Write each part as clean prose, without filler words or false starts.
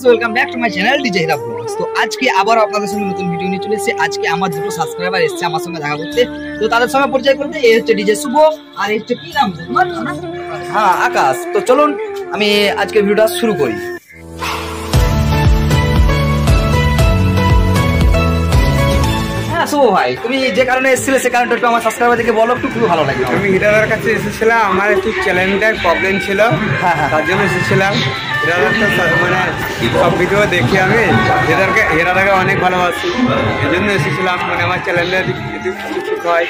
Viewers, welcome back to my channel DJ Hira vlogs. তো আজকে আবার আপনাদের সঙ্গে নতুন ভিডিও নিয়ে চলে এসেছি। আজকে আমার দুটো সাবস্ক্রাইবার এসেছে আমার সঙ্গে দেখা করতে, তো তাদের সঙ্গে পরিচয় করতে। এই হচ্ছে ডিজে শুভ, আর এই হচ্ছে কি নাম তোমার? হ্যাঁ, আকাশ। তো চলুন আমি আজকে ভিডিওটা শুরু করি। শুভ ভাই, তুমি যে কারণে এসেছিলে সে কারণটা একটু আমার সাবস্ক্রাইবারদেরকে বলো, একটু খুব ভালো লাগে। আমি হিরাদার কাছে এসেছিলাম, আমার একটু চ্যালেঞ্জের প্রবলেম ছিল, তার জন্য এসেছিলাম। হিরাদার মানে সব ভিডিও দেখি আমি, হিরাদাকে অনেক ভালোবাসি, এই জন্য এসেছিলাম। মানে আমার চ্যালেঞ্জের কিছু ঠিক হয়।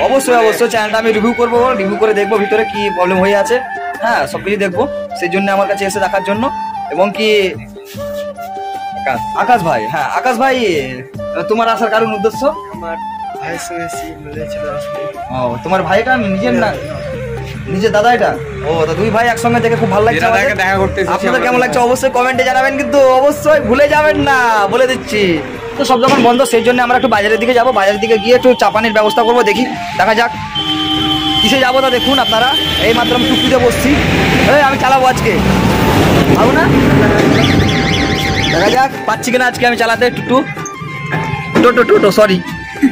অবশ্যই অবশ্যই চ্যানেলটা আমি রিভিউ করবো, রিভিউ করে দেখবো ভিতরে কি প্রবলেম হয়ে আছে। হ্যাঁ, সব কিছু দেখবো, সেই জন্য আমার কাছে এসে দেখার জন্য। এবং কি আকাশ ভাই, হ্যাঁ আকাশ ভাই, তোমার আসার কারণ উদ্দেশ্য? আমার ভাইয়ের সঙ্গে মিলেছিল। ও, তোমার ভাইটা নিজের না নিজের দাদা এটা? ও, তো দুই ভাই একসঙ্গে দেখে খুব ভালো লাগছে। দেখা করতে আপনাদের কেমন লাগছে অবশ্যই কমেন্টে জানাবেন, কিন্তু অবশ্যই ভুলে যাবেন না, বলে দিচ্ছি। তো সব যখন বন্ধ, সেই জন্য আমরা একটু বাজারের দিকে যাবো, বাজারের দিকে গিয়ে একটু চা পানির ব্যবস্থা করবো। দেখি, দেখা যাক কিসে যাবো তা দেখুন আপনারা। এই মাত্র আমি টুকটুতে বসছি, আমি চালাবো আজকে, ভালো না? দেখা যাক পাচ্ছি কিনা আজকে আমি চালাতে। টোটো সরি,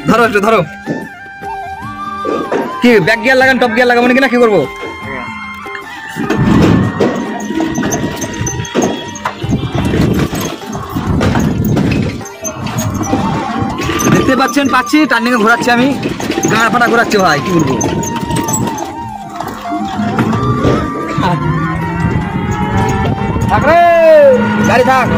ধরো একটু ধরো। কি ব্যাক গিয়ার লাগান, টপ গিয়ার লাগাবো নাকি, না কি করবো? দেখতে পাচ্ছেন, পাচ্ছি টার্নিং এ ঘোরাচ্ছি আমি, গাঁড় ফাটা ঘোরাচ্ছি ভাই, কি বলবো। থাক রে গাড়ি, থাক।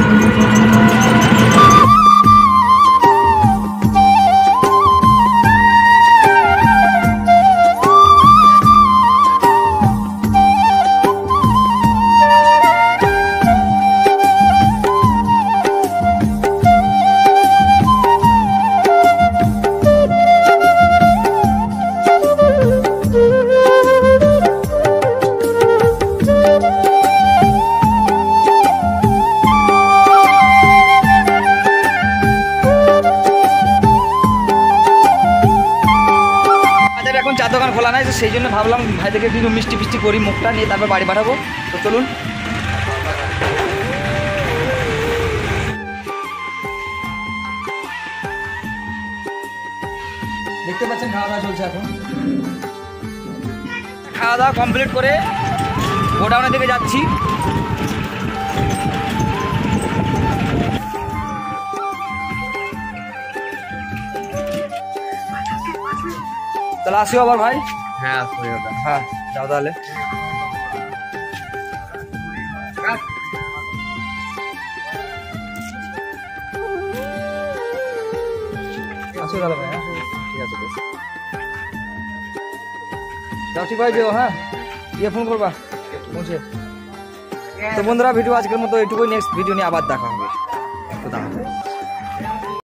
চা দোকান খোলা নাই, সেই জন্য ভাবলাম ভাই থেকে কিছু মিষ্টি ফিষ্টি করি, মুখটা নিয়ে তারপর বাড়ি পাঠাবো। তো চলুন। দেখতে পাচ্ছেন খাওয়া দাওয়া চলছে এখন। খাওয়া দাওয়া কমপ্লিট করে গোডাউনের দিকে যাচ্ছি। তাহলে আসিও আবার ভাই। হ্যাঁ হ্যাঁ, যাও তাহলে। আসো তাহলে ভাই, ঠিক আছে, যাও, ঠিক ভাই, যাও। হ্যাঁ, গিয়ে ফোন করবা পৌঁছে। তো বন্ধুরা, ভিডিও আজকের মতো এইটুকুই, নেক্সট ভিডিও নিয়ে আবার দেখা হবে।